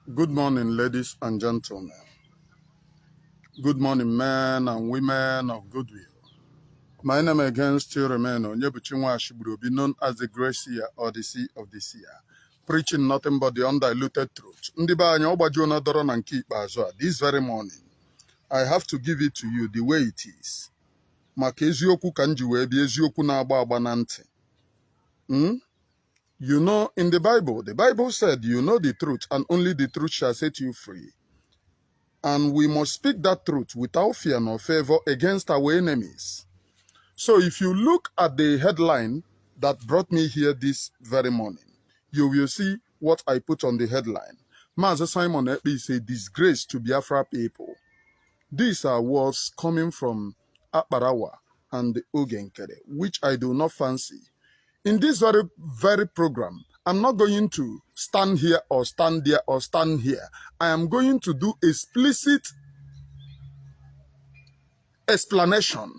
Good morning, ladies and gentlemen. Good morning, men and women of goodwill. My name again still remains Onyebuchinwa Ashibrobi, known as the Grace Seer or the Sea of the Seer, preaching nothing but the undiluted truth. This very morning, I have to give it to you the way it is. Maka eziokwu ka m ji wee bịa, eziokwu na-agba agba na ntị. You know, in the Bible said, you know the truth, and only the truth shall set you free. And we must speak that truth without fear nor favor against our enemies. So if you look at the headline that brought me here this very morning, you will see what I put on the headline. Maz Simon Ekpa is a disgrace to Biafra people. These are words coming from Akparawa and the Nkere, which I do not fancy. In this very program, I'm not going to stand here or stand there or stand here. I am going to do explicit explanation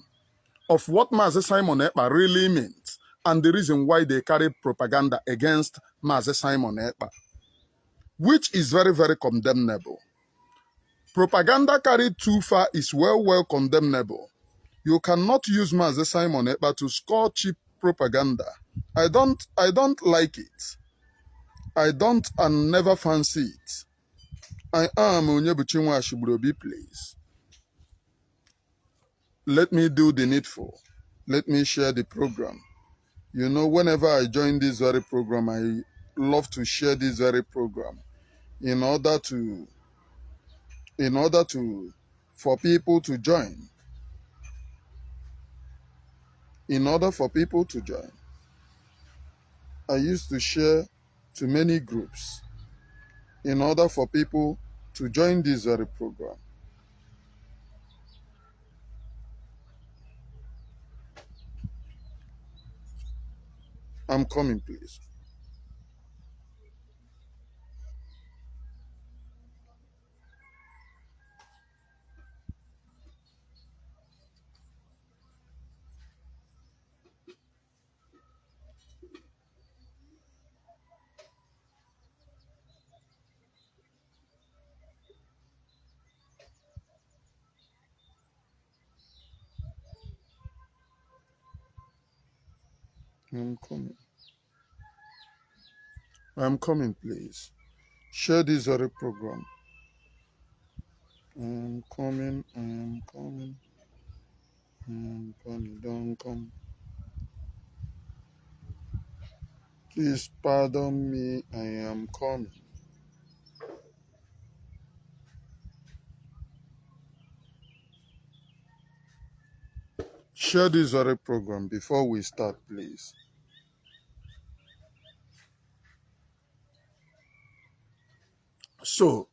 of what Mazi Simon Ekpa really means and the reason why they carry propaganda against Mazi Simon Ekpa, which is very, very condemnable. Propaganda carried too far is well condemnable. You cannot use Mazi Simon Ekpa to score cheap propaganda. I don't like it. I don't and never fancy it. I am Onyebuchinwa Ashibrobi, please. Let me do the needful. Let me share the program. You know, whenever I join this very program, I love to share this very program for people to join. In order for people to join, I used to share to many groups in order for people to join this very program. I'm coming, please. I'm coming, please. Share this very program. I'm coming. Don't come. Please pardon me, I am coming. Share this very program before we start, please. So,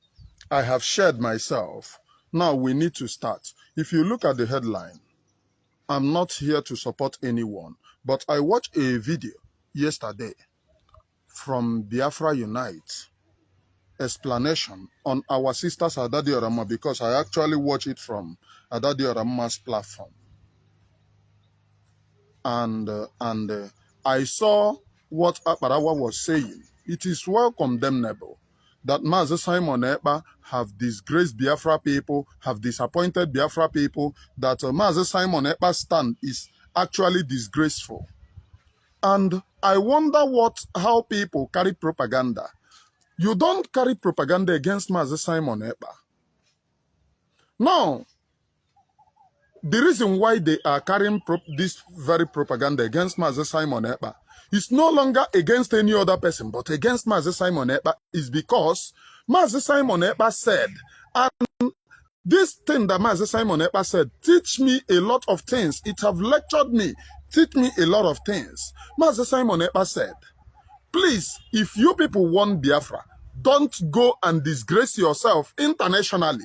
I have shared myself. Now we need to start. If you look at the headline, I'm not here to support anyone, but I watched a video yesterday from Biafra Unite explanation on our sister's Adadi Orama, because I actually watch it from Adadi Orama's platform. And I saw what Akparawa was saying. It is well condemnable that Mazi Simon Ekpa have disgraced Biafra people, have disappointed Biafra people, that Mazi Simon Ekpa's stand is actually disgraceful. And I wonder how people carry propaganda. You don't carry propaganda against Mazi Simon Ekpa. No. The reason why they are carrying this very propaganda against Mazi Simon Ekpa is no longer against any other person, but against Mazi Simon Ekpa is because Mazi Simon Ekpa said, and this thing that Mazi Simon Ekpa said, teach me a lot of things. It have lectured me, teach me a lot of things. Mazi Simon Ekpa said, please, if you people want Biafra, don't go and disgrace yourself internationally.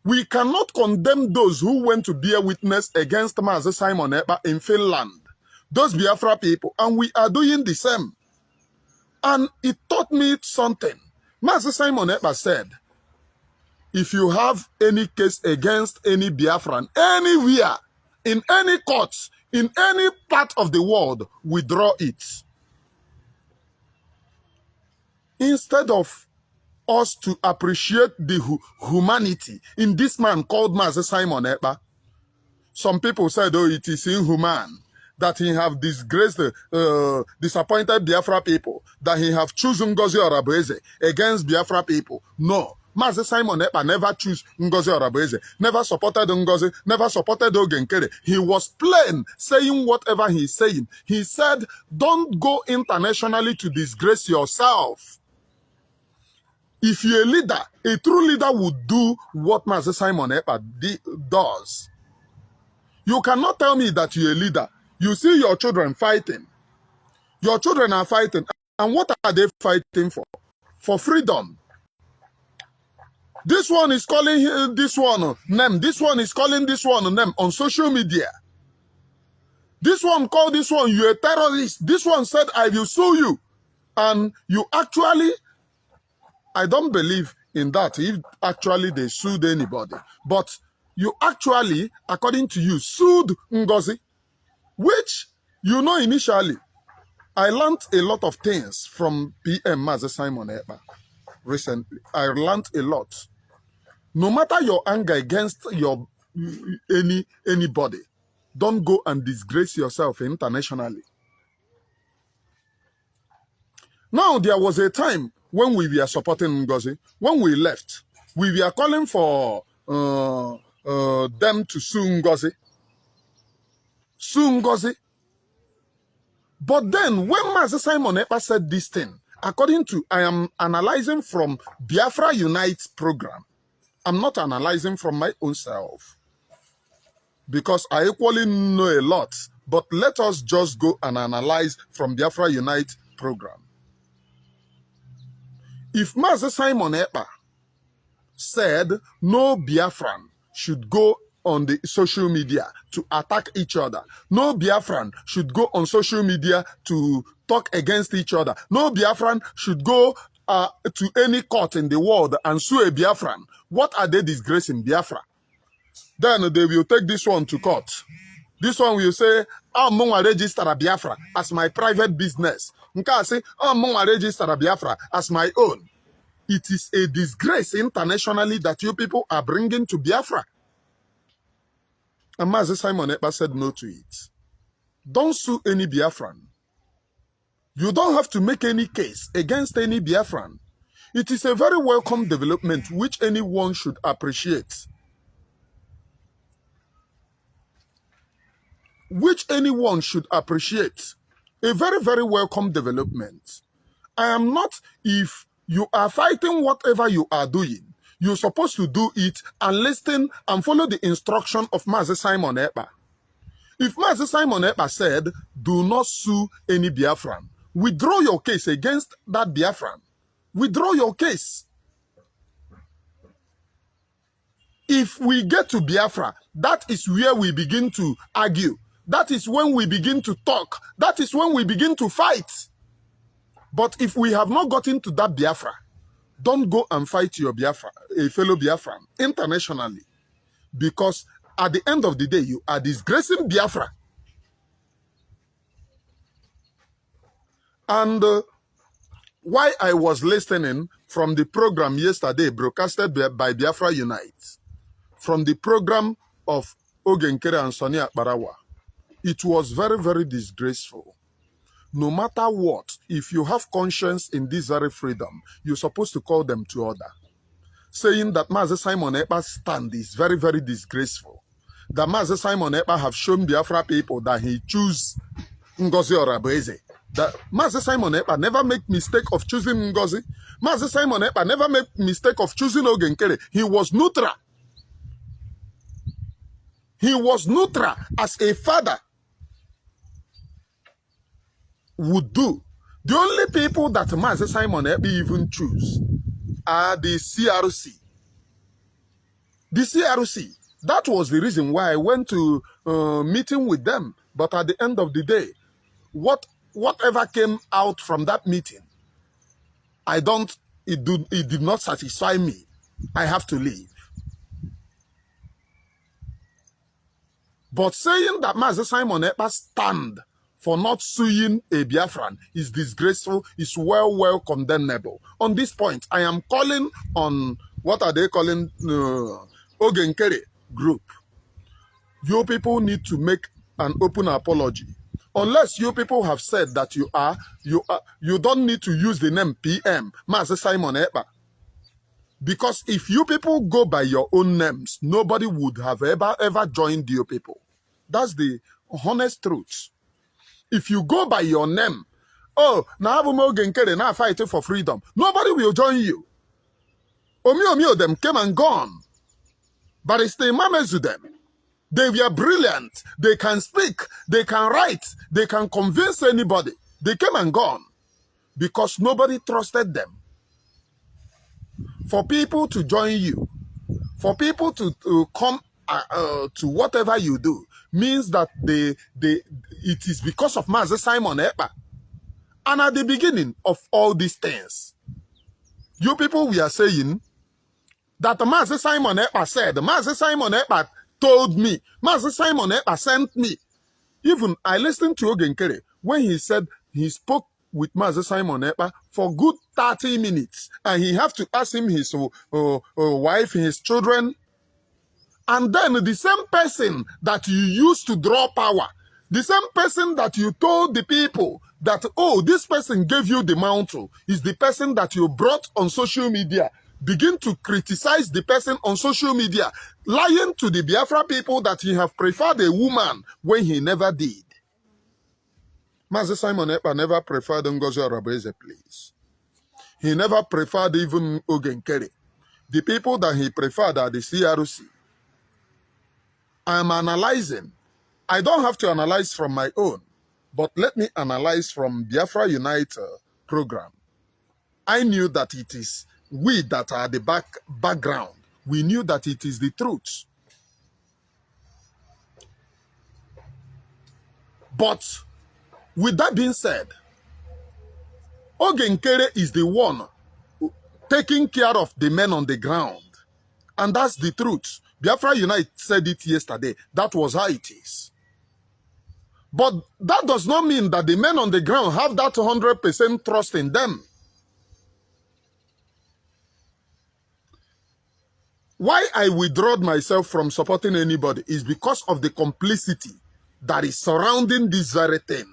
We cannot condemn those who went to bear witness against Mazi Simon Ekpa in Finland, those Biafra people, and we are doing the same. And it taught me something. Mazi Simon Ekpa said, if you have any case against any Biafran, anywhere, in any courts, in any part of the world, withdraw it. Instead of us to appreciate the humanity in this man called Mazi Simon Ekpa. Some people said, oh, it is inhuman that he have disgraced, disappointed Biafra people, that he have chosen Ngozi Orabueze against Biafra people. No. Mazi Simon Ekpa never chose Ngozi Orabueze, never supported Ngozi, never supported Nkere. He was plain saying whatever he's saying. He said, don't go internationally to disgrace yourself. If you're a leader, a true leader would do what Mazi Simon Ekpa does. You cannot tell me that you're a leader. You see your children fighting. Your children are fighting. And what are they fighting for? For freedom. This one is calling this one name. This one is calling this one name on social media. This one called this one, you're a terrorist. This one said, I will sue you. And you actually, I don't believe in that, if actually they sued anybody. But you actually, according to you, sued Ngozi, which, you know, initially, I learned a lot of things from PM Mazi Simon Ekpa recently. I learned a lot. No matter your anger against anybody, don't go and disgrace yourself internationally. Now, there was a time when we were supporting Ngozi. When we left, we were calling for them to sue Ngozi. Sue Ngozi. But then, when Mazi Simon Ekpa said this thing, according to, I am analyzing from Biafra Unite program. I'm not analyzing from my own self. Because I equally know a lot. But let us just go and analyze from Biafra Unite program. If Mazi Simon Ekpa said no Biafran should go on the social media to attack each other, no Biafran should go on social media to talk against each other, no Biafran should go to any court in the world and sue a Biafran, what are they disgracing Biafra? Then they will take this one to court. This one will say, I'm going to register a Biafra as my private business. Nka say, I'm going to register a Biafra as my own. It is a disgrace internationally that you people are bringing to Biafra. And Mazi Simon Ekpa said no to it. Don't sue any Biafran. You don't have to make any case against any Biafran. It is a very welcome development which anyone should appreciate. Which anyone should appreciate. A very, very welcome development. I am not, if you are fighting whatever you are doing, you're supposed to do it and listen and follow the instruction of Mazi Simon Ekpa. If Mazi Simon Ekpa said, do not sue any Biafran, withdraw your case against that Biafran. Withdraw your case. If we get to Biafra, that is where we begin to argue. That is when we begin to talk. That is when we begin to fight. But if we have not gotten to that Biafra, don't go and fight your Biafra, a fellow Biafran, internationally. Because at the end of the day, you are disgracing Biafra. And why I was listening from the program yesterday, broadcasted by Biafra Unite, from the program of Nkere and Akparawa, it was very, very disgraceful. No matter what, if you have conscience in this very freedom, you're supposed to call them to order. Saying that Mazi Simon Ekpa's stand is very, very disgraceful. That Mazi Simon Ekpa have shown Biafra people that he choose Ngozi Orabueze. That Mazi Simon Ekpa never make mistake of choosing Ngozi. Mazi Simon Ekpa never make mistake of choosing Nkere. He was neutral. He was neutral as a father would do. The only people that Mazi Simon Ekpa even choose are the CRC. The CRC. That was the reason why I went to meeting with them. But at the end of the day, whatever came out from that meeting, it did not satisfy me. I have to leave. But saying that Mazi Simon Ekpa stand for not suing a Biafran is disgraceful, is well condemnable. On this point, I am calling on, what are they calling, Nkere group. You people need to make an open apology. Unless you people have said that you don't need to use the name PM, Maz Simon Ekpa. Because if you people go by your own names, nobody would have ever joined you people. That's the honest truth. If you go by your name, oh, now Nkere, now fighting for freedom, nobody will join you. Omi them came and gone. But it's the Mamezu them. They were brilliant. They can speak. They can write. They can convince anybody. They came and gone because nobody trusted them. For people to join you, for people to come to whatever you do, means that it is because of Maz Simon Ekpa. And at the beginning of all these things, you people were saying that Maz Simon Ekpa said, Maz Simon Ekpa told me, Maz Simon Ekpa sent me. Even I listened to Nkere when he said he spoke with Maz Simon Ekpa for good 30 minutes. And he have to ask him his wife, his children. And then the same person that you used to draw power, the same person that you told the people that, oh, this person gave you the mantle, is the person that you brought on social media. Begin to criticize the person on social media, lying to the Biafra people that he have preferred a woman when he never did. Maz Simon Ekpa never preferred Ngozi Arabeze, please. He never preferred even Nkere. The people that he preferred are the CRC. I am analyzing. I don't have to analyze from my own, but let me analyze from Biafra Unite program. I knew that it is we that are the background. We knew that it is the truth. But with that being said, Nkere is the one taking care of the men on the ground. And that's the truth. Biafra Unite said it yesterday. That was how it is. But that does not mean that the men on the ground have that 100% trust in them. Why I withdrew myself from supporting anybody is because of the complicity that is surrounding this very thing.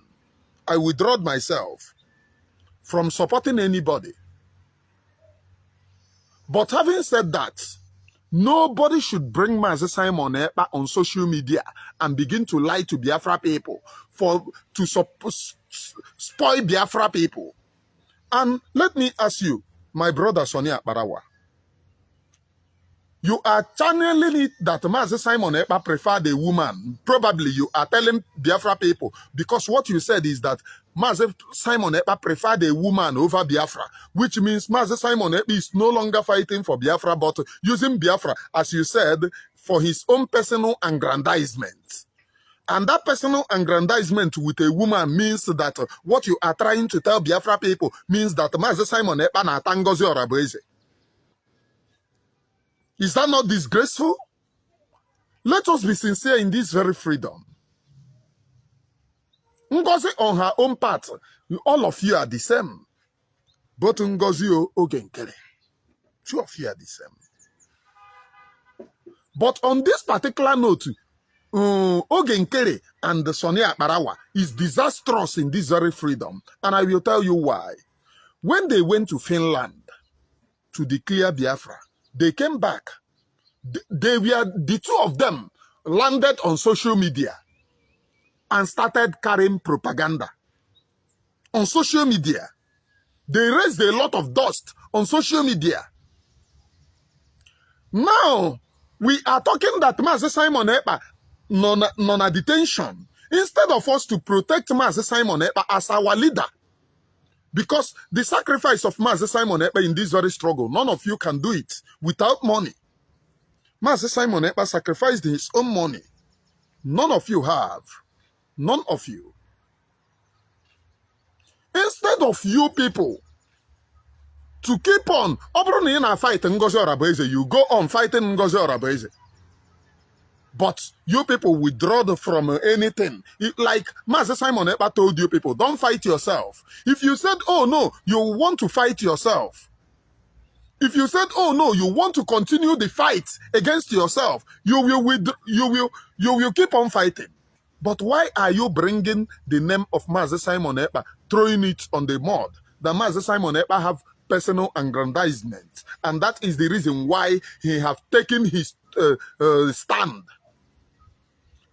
I withdrew myself from supporting anybody. But having said that, nobody should bring Maz Simon Ekpa on social media and begin to lie to Biafra people to spoil Biafra people. And let me ask you, my brother Sonny Akparawa, you are channeling it that Maz Simon Ekpa preferred a woman. Probably you are telling Biafra people, because what you said is that Maz Simon Ekpa preferred a woman over Biafra, which means Maz Simon Ekpa is no longer fighting for Biafra, but using Biafra, as you said, for his own personal aggrandizement. And that personal aggrandizement with a woman means that what you are trying to tell Biafra people means that Maz Simon Ekpa na Ngozi Arabeze. Is that not disgraceful? Let us be sincere in this very freedom. Ngozi on her own part, all of you are the same. Both Ngozi or Nkere. Two of you are the same. But on this particular note, Nkere and Sonny Akparawa is disastrous in this very freedom. And I will tell you why. When they went to Finland to declare Biafra, they came back. The two of them landed on social media and started carrying propaganda. On social media. They raised a lot of dust on social media. Now, we are talking that Maz Simon Ekpa non detention. Instead of us to protect Maz Simon Ekpa as our leader, because the sacrifice of Maz Simon Ekpa in this very struggle, none of you can do it without money. Maz Simon Ekpa sacrificed his own money. None of you have. None of you. Instead of you people to keep on, fighting Ngozi Arabeze, you go on fighting Ngozi Arabeze. But you people withdraw from anything. Like Mazi Simon Ekpa told you people, don't fight yourself. If you said, oh no, you want to fight yourself. If you said, oh no, you want to continue the fight against yourself, you will keep on fighting. But why are you bringing the name of Mazi Simon Ekpa, throwing it on the mud? That Mazi Simon Ekpa have personal aggrandizement, and that is the reason why he have taken his stand.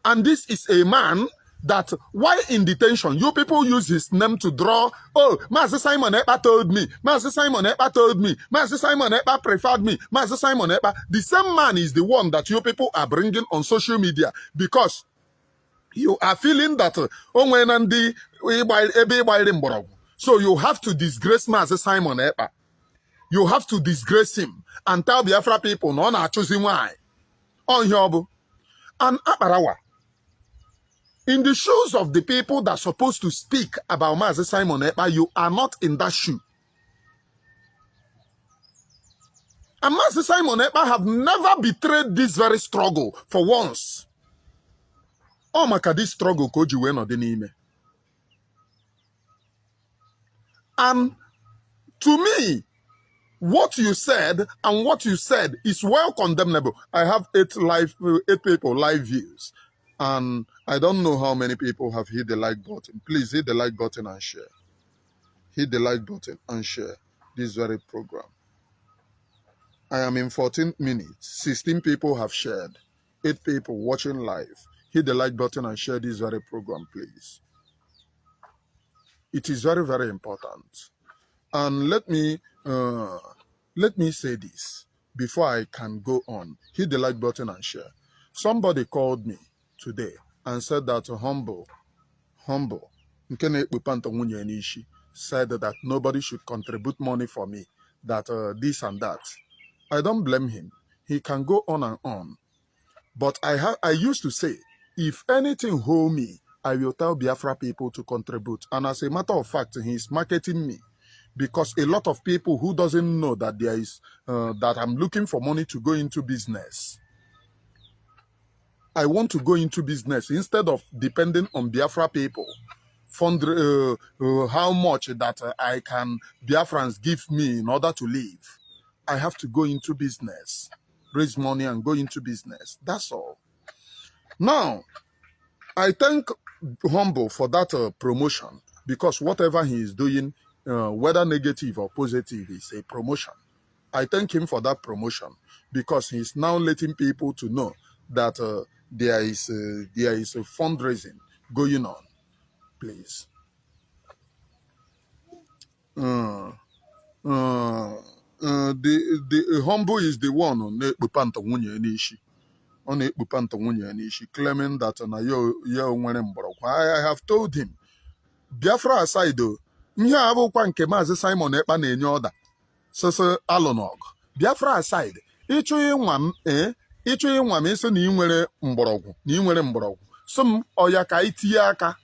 And this is a man that, while in detention, you people use his name to draw, oh, Mazi Simon Ekpa told me, Mazi Simon Ekpa told me, Mazi Simon Ekpa preferred me, Mazi Simon Ekpa. The same man is the one that you people are bringing on social media because you are feeling that so you have to disgrace Mazi Simon Ekpa. You have to disgrace him and tell Biafra people no na choosing why. On Yobu and Akparawa. In the shoes of the people that are supposed to speak about Mazi Simon Ekpa, you are not in that shoe. And Mazi Simon Ekpa have never betrayed this very struggle for once. Oh, maka this struggle koji we no denime. And to me, what you said and what you said is well condemnable. I have 8 people live views, and I don't know how many people have hit the like button. Please hit the like button and share. Hit the like button and share this very program. I am in 14 minutes. 16 people have shared. 8 people watching live. Hit the like button and share this very program, please. It is very, very important. And let me say this before I can go on. Hit the like button and share. Somebody called me today and said that Nkere said that nobody should contribute money for me, that this and that. I don't blame him. He can go on and on. But I used to say, if anything hold me, I will tell Biafra people to contribute. And as a matter of fact, he is marketing me. Because a lot of people who doesn't know that there is that I'm looking for money to go into business. I want to go into business instead of depending on Biafra people. Fund how much that I can Biafrans give me in order to live. I have to go into business, raise money and go into business. That's all. Now, I thank Humble for that promotion, because whatever he is doing, whether negative or positive, is a promotion. I thank him for that promotion because he's now letting people to know that there is a fundraising going on. Please. The Humble is the one on Ekpupanta Nwunye Nishi. On Ekpupanta Nwunye Nishi, claiming that I have told him, Biafra aside though, ihe abụkwa nke Mazi Simon Ekpa na-enye ọda sese alụnog. Biafra aside, ịchụ ịnwa m isi na ị nwere mgbọrọgwụ so m ọya ka itinye aka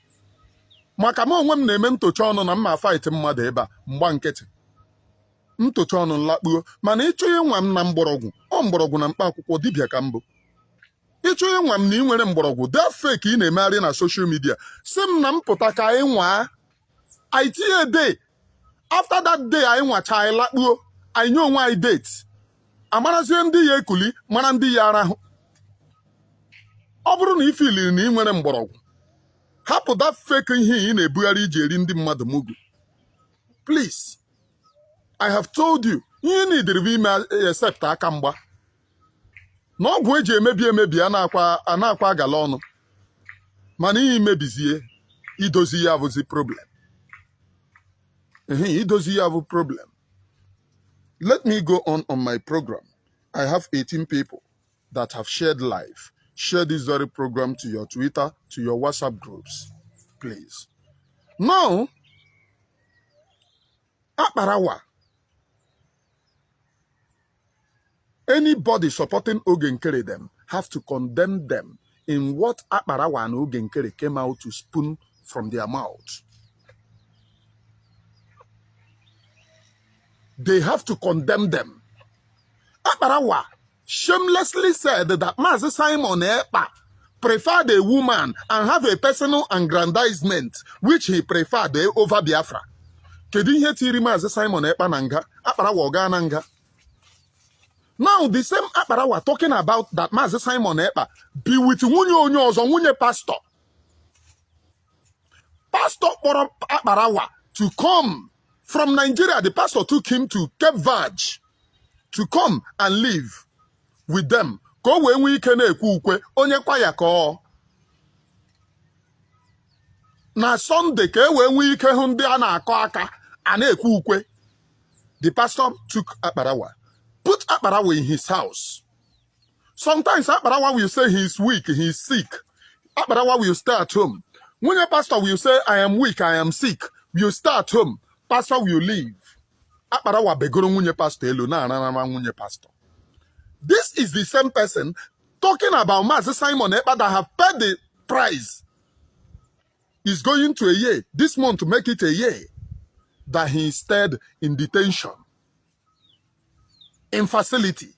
maka m onwe m na-eme ntocha ọnụ na mma fight mmadụ ebe a mgba nkịtị ntocha ọnụ nlakpuo, mana ịchụ ịnwa m na mgbọrọgwụ na mkpa akwụkwọ dibịa ka mbụ. Ịchụ ịnwa m na ị nwere mgbọrọgwụ that fake ị na-emegharị na social media si m na m pụta ka anyị nwaa I tie a day. After that day, I nwacha I lakpuo. I know why date. Amarazie ndị ya ekuli, mana ndị ya arahụ. Ọ bụrụ na ifili na ị nwere mgbọrọgwụ, hapụ that fake ihe ị na-ebugharị iji eri ndị mmadụ mugu. Please, I have told you, ihe na-ederive ime except aka mgba. Na ọgwụ eji emebi ana-akwa agala ọnụ. Mana ihe imebizie, idozi ya abụzi problem. He doesn't have a problem. Let me go on my program. I have 18 people that have shared live. Share this very program to your Twitter, to your WhatsApp groups, please. Now, Akparawa. Anybody supporting Nkere them have to condemn them in what Akparawa and Nkere came out to spoon from their mouth. They have to condemn them. Akparawa shamelessly said that Maz Simon Ekpa preferred a woman and have a personal aggrandizement, which he preferred over Biafra. Kedu ihe tiri Maz Simon Ekpa na nga? Akparawa oga na nga. Now, the same Akparawa talking about that Maz Simon Ekpa be with nwunye onye ọzọ, nwunye pastor. Pastor for Akparawa to come from Nigeria. The pastor took him to Cape Verde to come and live with them. Ko we nwe ike na-ekwu ukwe onye kwa ya ka ọ. Na Sunday ka we nwe ike hụ ndị a na-akọ aka a na-ekwu ukwe. The pastor took Akparawa, put Akparawa in his house. Sometimes Akparawa will say he is weak, he is sick. Akparawa will stay at home. When a pastor will say, I am weak, I am sick, will stay at home. Pastor will leave. Akparawa begoro nwunye pastor elu na nwunye pastor. This is the same person talking about Maz Simon Ekpa that have paid the price. Is going to a year, this month to make it a year, that he stayed in detention, in facility.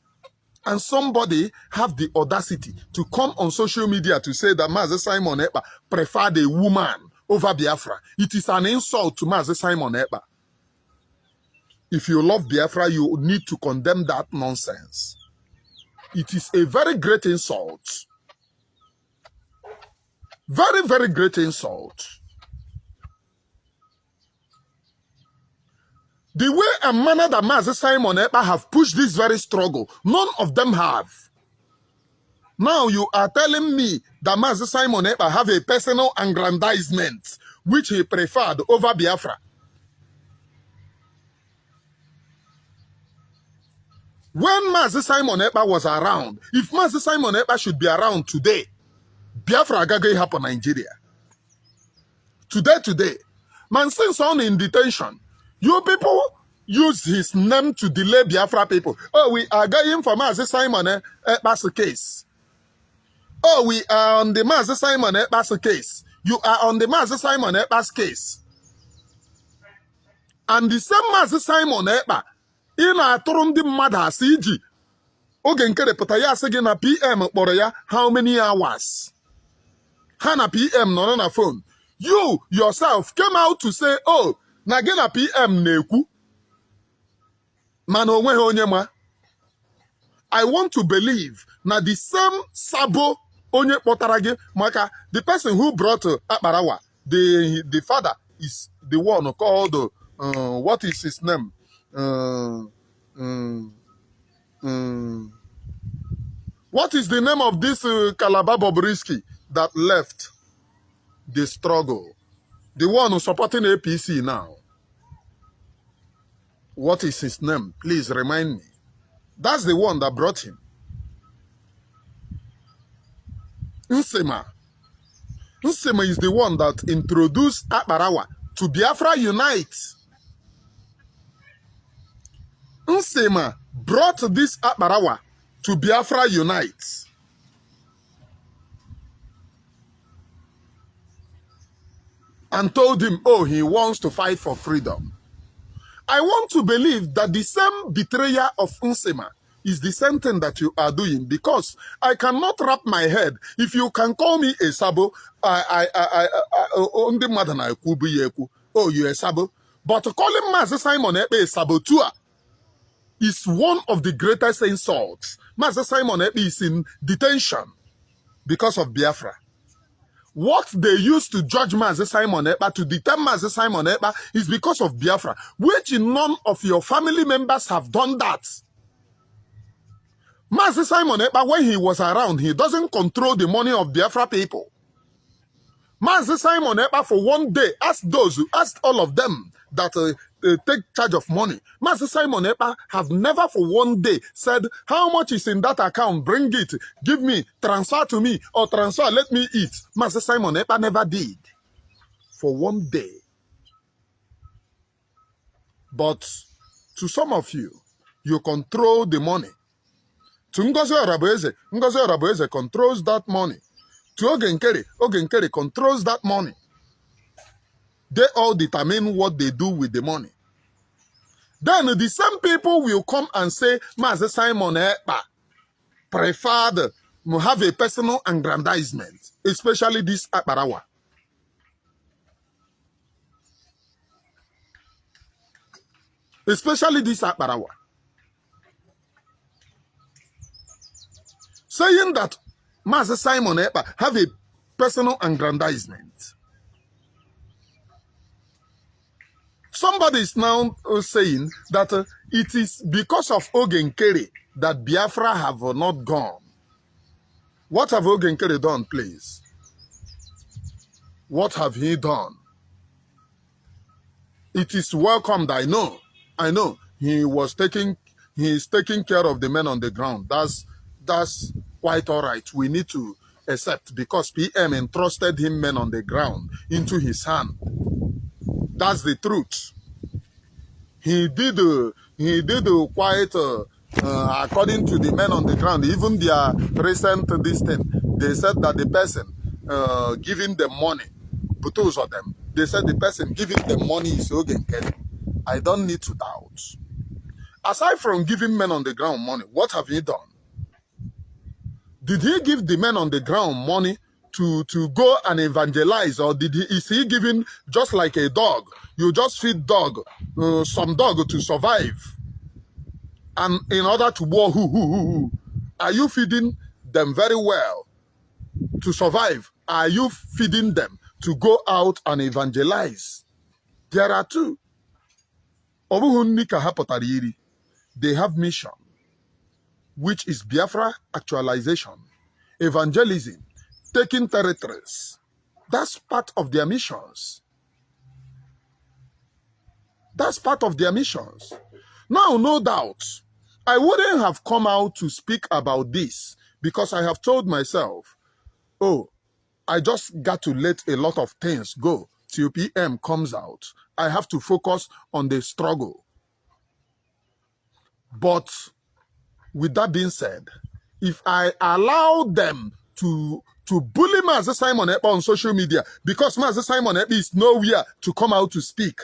And somebody have the audacity to come on social media to say that Maz Simon Ekpa preferred a woman over Biafra. It is an insult to Maz Simon Ekpa. If you love Biafra, you need to condemn that nonsense. It is a very great insult. Very, very great insult. The way and manner that Maz Simon Ekpa have pushed this very struggle, none of them have. Now you are telling me that Maz Simon Ekpa have a personal aggrandizement which he preferred over Biafra. When Maz Simon Ekpa was around, if Maz Simon Ekpa should be around today, Biafra gaga happen Nigeria. Today, man since on in detention, you people use his name to delay Biafra people. Oh, we are going for Maz Simon Ekpa's case. Oh, we are on the Maz Simon Ekpa's case. You are on the Maz Simon Ekpa's case. And the same Maz Simon Ekpa, in a Turundi Mada CG, oge Nkere pụta ya sị gị na PM kpọrọ ya how many hours? Ha na PM nọ na phone. You yourself came out to say, oh, na gị na PM na-ekwu. Mana onweghị onye ma. I want to believe na the same Sabo onye kpọtara gị maka the person who brought Akparawa, the father is the one called, what is his name? What is the name of this Calabar Bobrisky that left the struggle? The one who's supporting APC now. What is his name? Please remind me. That's the one that brought him. Nsema. Nsema is the one that introduced Akparawa to Biafra Unite. Nsema brought this Akparawa to Biafra Unite. And told him, oh, he wants to fight for freedom. I want to believe that the same betrayer of Nsema is the same thing that you are doing, because I cannot wrap my head. If you can call me a Sabo, oh, you're a Sabo. But calling Maz Simon Ekpa a saboteur is one of the greatest insults. Maz Simon Ekpa is in detention because of Biafra. What they used to judge Maz Simon Ekpa, to deter Maz Simon Ekpa, is because of Biafra, which none of your family members have done that. Maz Simon Ekpa, when he was around, he doesn't control the money of Biafra people. Maz Simon Ekpa, for one day, asked all of them that take charge of money. Maz Simon Ekpa have never for one day said, how much is in that account? Bring it, give me, transfer to me, or transfer, let me eat. Maz Simon Ekpa never did. For one day. But to some of you, you control the money. To Ngozi Orabueze controls that money. To Nkere controls that money. They all determine what they do with the money. Then the same people will come and say, Maz Simon Ekpa preferred to have a personal aggrandizement, especially this Akparawa. Especially this Akparawa. Saying that Mazi Simon Ekpa have a personal aggrandizement. Somebody is now saying that it is because of Nkere that Biafra have not gone. What have Nkere done, please? What have he done? It is welcomed, I know. I know. He is taking care of the men on the ground. That's quite all right. We need to accept because PM entrusted him men on the ground into his hand. That's the truth. He did quite according to the men on the ground. Even their recent this thing, they said that the person giving them money, both of them, they said the person giving them money is Nkere. I don't need to doubt. Aside from giving men on the ground money, what have he done? Did he give the men on the ground money to go and evangelize, or is he giving just like a dog? You just feed some dog to survive, and in order to war, are you feeding them very well to survive? Are you feeding them to go out and evangelize? There are two. They have mission, which is Biafra actualization, evangelism, taking territories. That's part of their missions. That's part of their missions. Now, no doubt, I wouldn't have come out to speak about this because I have told myself, oh, I just got to let a lot of things go till PM comes out. I have to focus on the struggle. But with that being said, if I allow them to bully Mazi Simon Ekpa on social media, because Mazi Simon Ekpa is nowhere to come out to speak,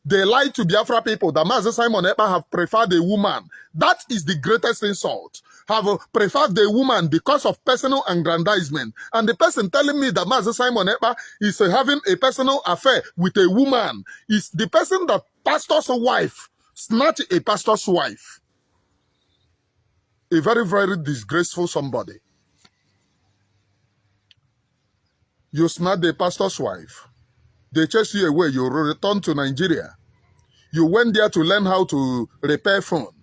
they lied to Biafra people that Mazi Simon Ekpa have preferred a woman. That is the greatest insult. Have preferred a woman because of personal aggrandizement. And the person telling me that Mazi Simon Ekpa is having a personal affair with a woman is the person that pastor's wife snatched a pastor's wife. A very, very disgraceful somebody. You snatched a pastor's wife. They chase you away. You return to Nigeria. You went there to learn how to repair phone.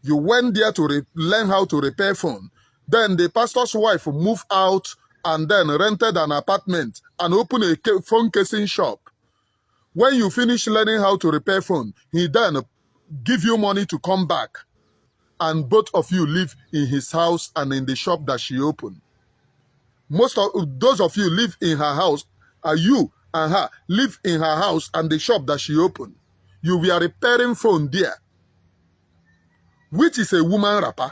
You went there to learn how to repair phone. Then the pastor's wife moved out and then rented an apartment and opened a phone casing shop. When you finish learning how to repair phone, he then give you money to come back. And both of you live in his house and in the shop that she opened. Most of those of you live in her house, you and her live in her house and the shop that she opened. You were repairing phone there, which is a woman rapper.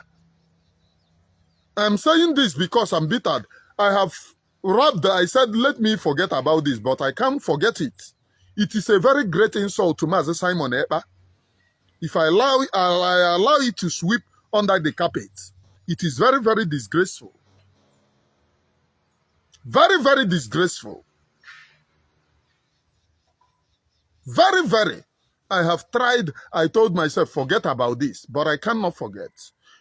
I'm saying this because I'm bitter. I have robbed. I said, let me forget about this, but I can't forget it. It is a very great insult to Mazi Simon Ekpa. If I allow it to sweep under the carpet, it is very, very disgraceful. Very, very disgraceful. Very, very. I have tried. I told myself, forget about this, but I cannot forget.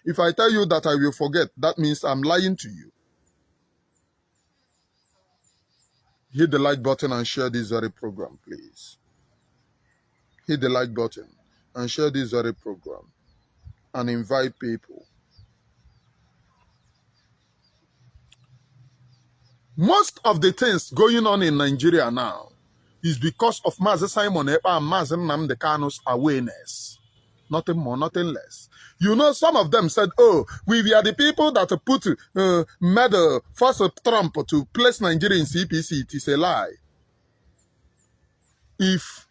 If I tell you that I will forget, that means I'm lying to you. Hit the like button and share this very program, please. Hit the like button and share this very program and invite people. Most of the things going on in Nigeria now is because of Mazi Simon Ekpa and Mazi Nnamdi Kanu's awareness. Nothing more, nothing less. You know, some of them said, oh, we are the people that forced Trump to place Nigeria in CPC. It is a lie. If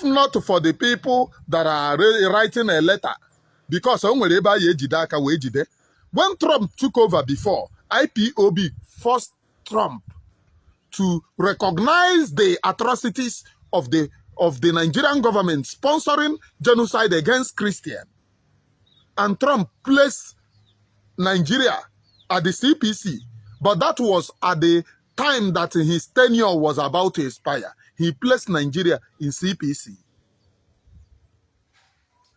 not for the people that are writing a letter, because when Trump took over before, IPOB forced Trump to recognize the atrocities of the Nigerian government sponsoring genocide against Christians. And Trump placed Nigeria at the CPC, but that was at the time that his tenure was about to expire. He placed Nigeria in CPC.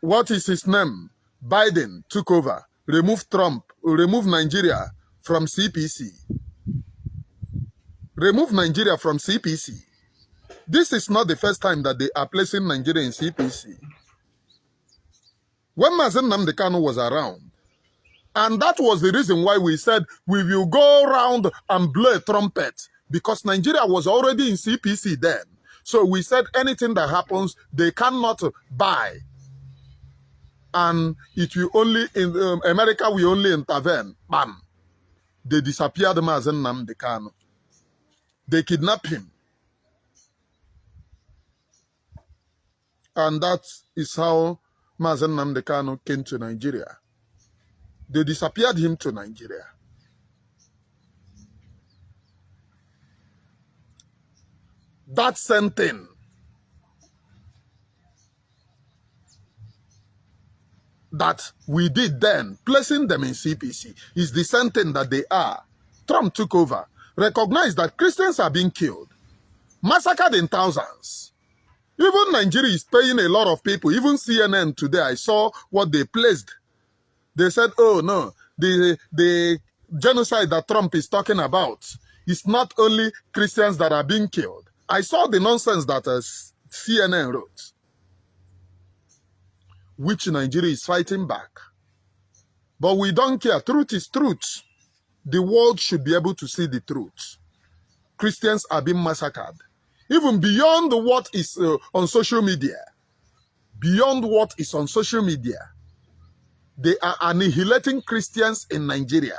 What is his name? Biden took over, removed Trump, removed Nigeria from CPC. Remove Nigeria from CPC. This is not the first time that they are placing Nigeria in CPC. When Maz Simon was around, and that was the reason why we said we will go around and blow a trumpet, because Nigeria was already in CPC then. So we said anything that happens, they cannot buy. And it will only, America will only intervene. Bam. They disappeared Maz Simon. They kidnapped him. And that is how Maz Simon came to Nigeria. They disappeared him to Nigeria. That same thing. That we did then, placing them in CPC, is the same thing that they are. Trump took over, recognized that Christians are being killed, massacred in thousands. Even Nigeria is paying a lot of people. Even CNN today, I saw what they placed. They said, oh no, the genocide that Trump is talking about is not only Christians that are being killed. I saw the nonsense that CNN wrote, which Nigeria is fighting back. But we don't care. Truth is truth. The world should be able to see the truth. Christians are being massacred. Even beyond what is on social media. Beyond what is on social media. They are annihilating Christians in Nigeria.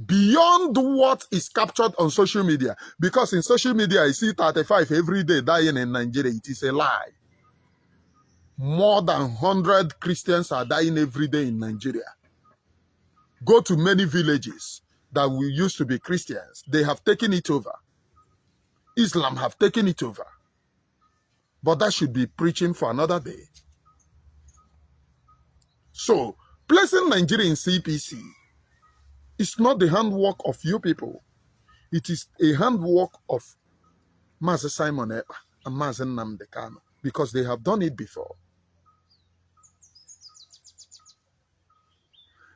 Beyond what is captured on social media. Because in social media, I see 35 every day dying in Nigeria. It is a lie. More than 100 Christians are dying every day in Nigeria. Go to many villages that we used to be Christians. They have taken it over. Islam have taken it over. But that should be preaching for another day. So, placing Nigeria in CPC is not the handwork of you people. It is a handwork of Mazi Simon Ekpa and Maz Simon, because they have done it before.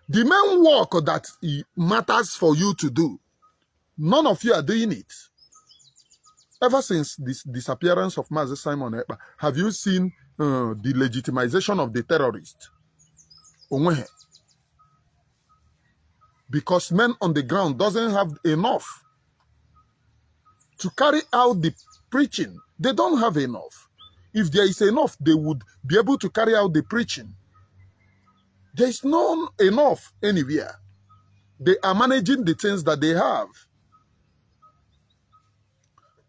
The main work that matters for you to do, none of you are doing it. Ever since this disappearance of Mazi Simon Ekpa, have you seen the legitimization of the terrorist? Because men on the ground doesn't have enough to carry out the preaching. They don't have enough. If there is enough, they would be able to carry out the preaching. There is not enough anywhere. They are managing the things that they have.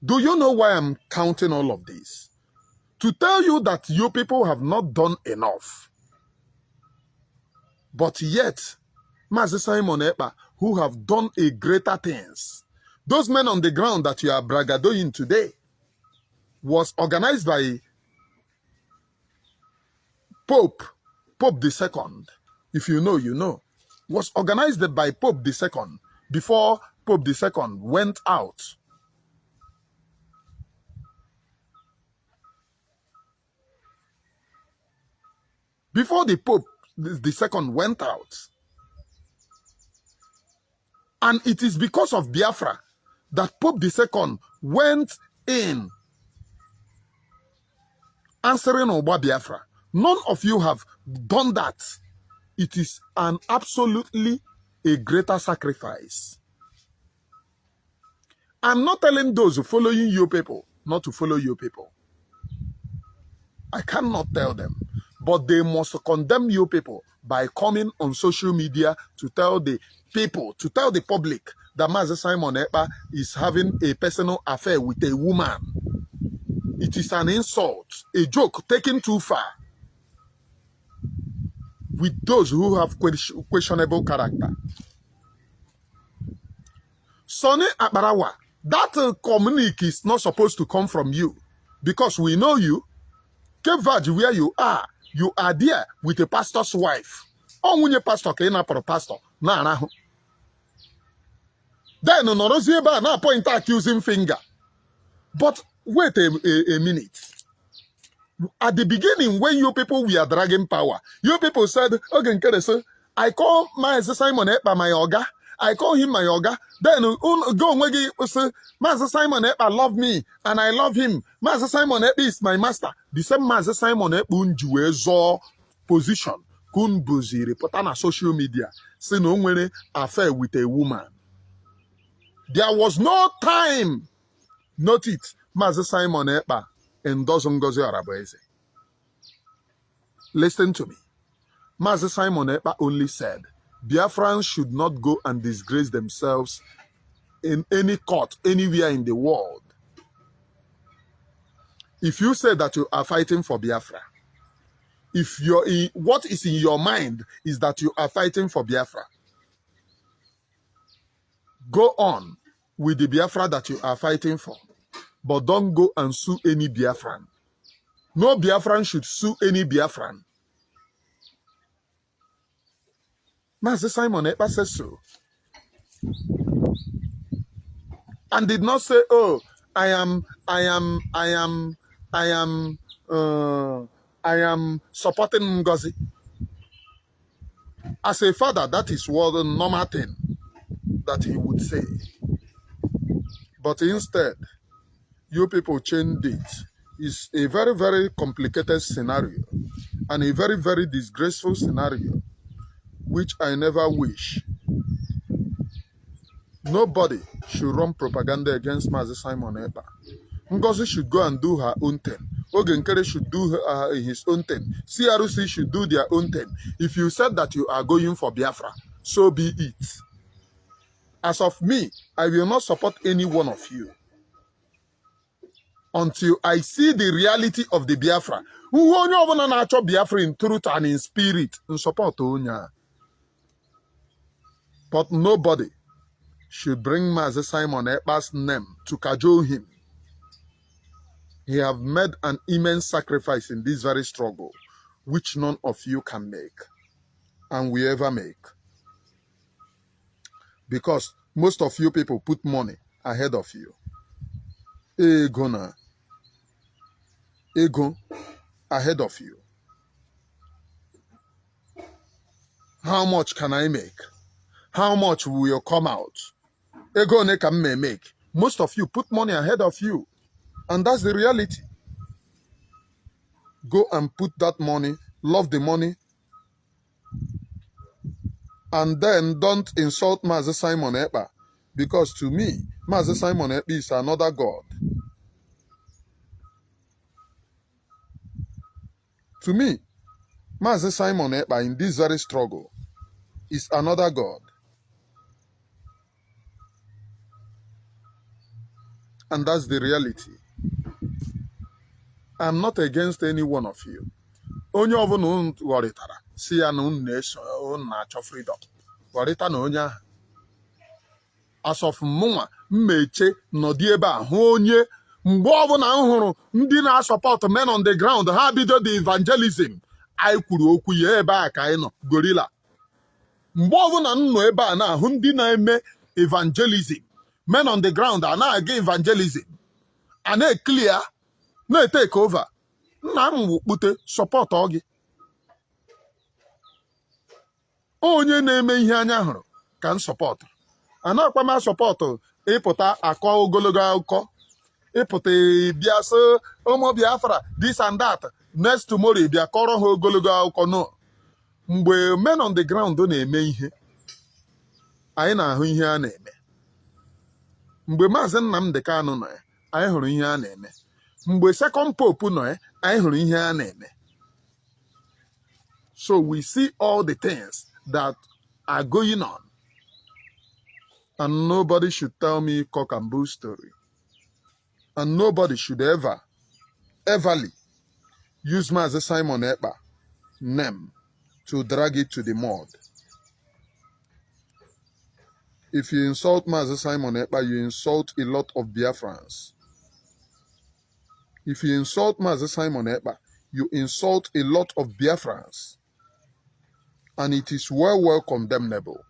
Do you know why I'm counting all of this? To tell you that you people have not done enough. But yet, Mazi Simon Ekpa, who have done a greater things, those men on the ground that you are bragadoing today, was organized by Pope II. If you know, you know. Was organized by Pope II before Pope II went out. Before the Pope II went out. And it is because of Biafra that Pope II went in answering Oba Biafra. None of you have done that. It is an absolutely a greater sacrifice. I'm not telling those following you people not to follow you people. I cannot tell them. But they must condemn you people by coming on social media to tell the people, to tell the public that Mazi Simon Ekpa is having a personal affair with a woman. It is an insult, a joke taken too far with those who have questionable character. Sonny Akparawa, that communique is not supposed to come from you because we know you. Cape Verde, where you are there with a pastor's wife. nwunye pastor ka ị napụrụ pastor na-arahụ. Then nọrọzie ebe a na-point accusing finger. But wait a minute. At the beginning, when you people were dragging power, you people said, okay, Nkere, so I call Maz Simon Ekpa my oga. I call him my oga. Then go and say, Maz Simon Ekpa love me and I love him. Maz Simon Ekpa is my master. The same Maz Simon Ekpa unjuezo position. Kun buzi reporter na social media. Say no one affair with a woman. There was no time. Note it. Maz Simon Ekpa endorse Ngozi Arabueze. Listen to me. Maz Simon Ekpa only said, Biafrans should not go and disgrace themselves in any court, anywhere in the world. If you say that you are fighting for Biafra, if what is in your mind is that you are fighting for Biafra, go on with the Biafra that you are fighting for. But don't go and sue any Biafran. No Biafran should sue any Biafran. Mazi Simon Ekpa says so. And did not say, oh, I am supporting Ngozi. As a father, that is what the normal thing that he would say. But instead, you people changed it. It's a very, very complicated scenario and a very, very disgraceful scenario, which I never wish. Nobody should run propaganda against Mazi Simon Ekpa. Ngozi should go and do her own thing. Nkere should do his own thing. CRC should do their own thing. If you said that you are going for Biafra, so be it. As of me, I will not support any one of you until I see the reality of the Biafra. Who only Biafra in truth and in spirit and support Onya. But nobody should bring Mazi Simon Ekpa's name to cajole him. He have made an immense sacrifice in this very struggle, which none of you can make and will ever make. Because most of you people put money ahead of you. Ego ahead of you. How much can I make? How much will come out? Ego ne can make. Most of you put money ahead of you. And that's the reality. Go and put that money, love the money, and then don't insult Mazi Simon Ekpa. Because to me, Mazi Simon Ekpa is another God. To me, Mazi Simon Ekpa in this very struggle is another God. And that's the reality. I'm not against any one of you. Onye ọbụla ghọrịtara si ya na unu na-achọ freedom. Ghọrịta na onye ahụ. As of mụnwa mmeche nọdị ebe a hụ onye mgbe ọbụla m hụrụ ndị na-support men on the ground ha bido the evangelism. Anyị kwuru okwu ya ebe a ka anyị nọ gorilla. Mgbe ọbụla m nọ ebe a na-ahụ ndị na-eme evangelism. Men on the ground a na-aga evangelism. A na-clear na-take over. Nna m wukpute support gị. Onye na-eme ihe anya hụrụ ka m support. Anakwa m support ịpụta akọ ogologo akụkọ. Ịpụta bịa so ụmụ Biafra this and that. Next tomorrow bịa kọrọ ha ogologo akụkọ no. Mgbe men on the ground na-eme ihe, anyị na-ahụ ihe a na-eme. Mgbe Maazị Nnamdi Kanu nọ ya, anyị hụrụ ihe a na-eme. Mgbe second pope nọ ya, anyị hụrụ ihe a na-eme. So we see all the things that are going on. And nobody should tell me cock and bull story. And nobody should everly use Mazi Simon Ekpa name to drag it to the mud. If you insult Mazi Simon Ekpa, you insult a lot of Biafrans. If you insult Mazi Simon Ekpa, you insult a lot of Biafrans. And it is well condemnable.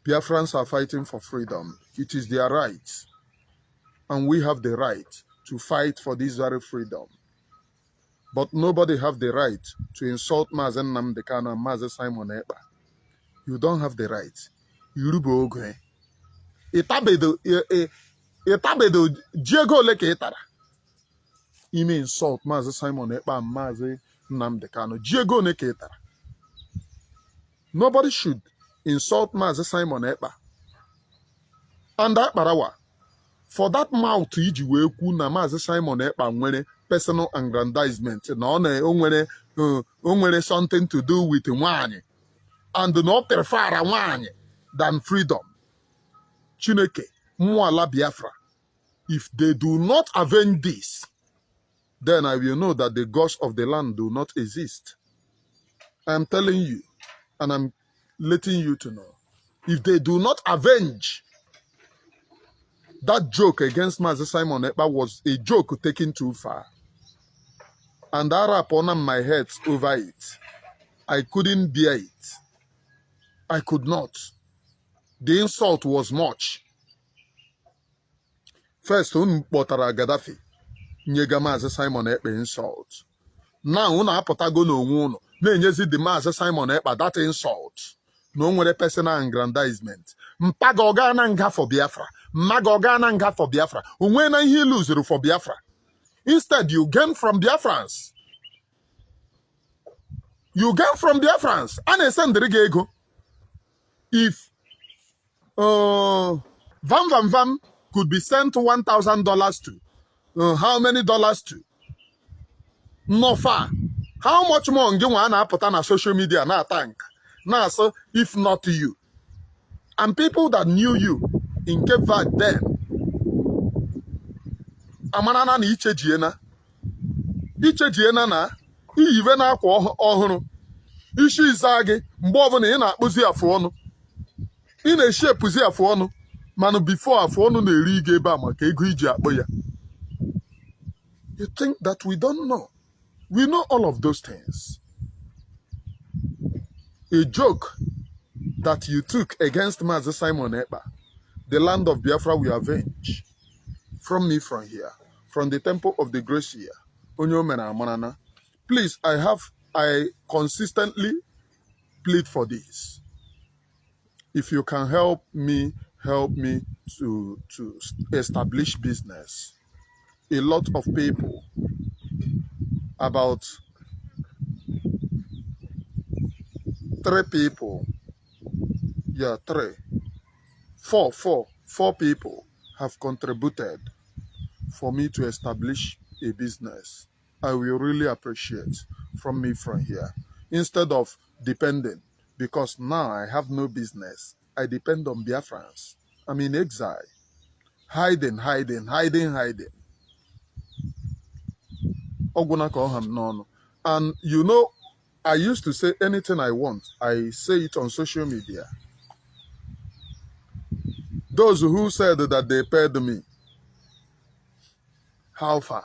Biafrans are fighting for freedom. It is their right. And we have the right to fight for this very freedom. But nobody have the right to insult Maz Nnamdi and Maz Simon Ekpa. You don't have the right. Yoruba ogwe. Itabedo Diego Leke Itara. You may insult Maz Simon Ekpa and Maz Nnamdi. Diego Leke Itara. Nobody should insult Maz Simon Ekpa. And Akparawa. For that mouth iji wee kwu na Maz Simon Ekpa nwere personal aggrandizement na o nwere something to do with nwaanyị and no prefer nwaanyị than freedom. Chineke, Mwala Biafra, if they do not avenge this, then I will know that the gods of the land do not exist. I am telling you, and I'm letting you to know, if they do not avenge that joke against Maz Simon Ekpa was a joke taken too far. And I wrap on my head over it. I couldn't bear it. I could not. The insult was much. First, Botara Gaddafi, nyega Maz Simon Ekpa insult. Now, apụtago n'onwe unu na-enyezi the Maz Simon Ekpa that insult. No nwere personal aggrandizement. Mpaga ogana nga for Biafra. Maga ogana nga for Biafra. Unwe na ihe lose for Biafra. Instead, you gain from Biafrans. You gain from Biafrans. And send the ego. If Vam could be sent $1,000 to, how many dollars to? No far. How much more nge na apụta na social media na tank? Now, so if not to you, and people that knew you in Cape Verde then, amanana na ichejiena na iyive na akwa ọhụrụ ishi ịza gị mgbe ọbụla ị na-akpụzi afụ ọnụ ị na-eshepụzi afụ ọnụ mana before afụ ọnụ na-eri gị ebe a maka ego iji akpụ ya. You think that we don't know? We know all of those things. A joke that you took against Maz Simon Ekpa, the land of Biafra will avenge from me from here, from the temple of the grace here. Please, I consistently plead for this. If you can help me to establish business. A lot of people, about 3 people, yeah, 4 people have contributed for me to establish a business. I will really appreciate from me from here. Instead of depending, because now I have no business, I depend on Biafrans. I'm in exile, hiding. And you know, I used to say anything I want. I say it on social media. Those who said that they paid me, how far?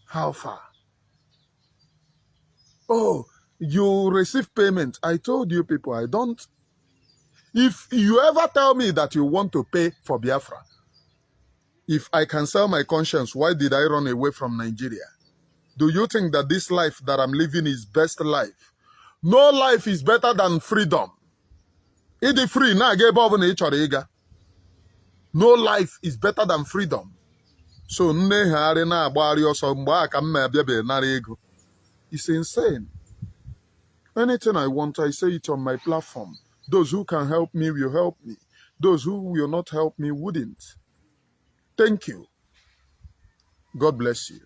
How far? Oh, you receive payment. I told you people, I don't. If you ever tell me that you want to pay for Biafra, if I can sell my conscience, why did I run away from Nigeria? Do you think that this life that I'm living is best life? No life is better than freedom. Idi free na ga ebe ọbụla ị chọrọ ịga. No life is better than freedom. So nnegharị na-agbagharị ọsọ mgbe aka m na-abịabe nara ego. It's insane. Anything I want, I say it on my platform. Those who can help me will help me. Those who will not help me wouldn't. Thank you. God bless you.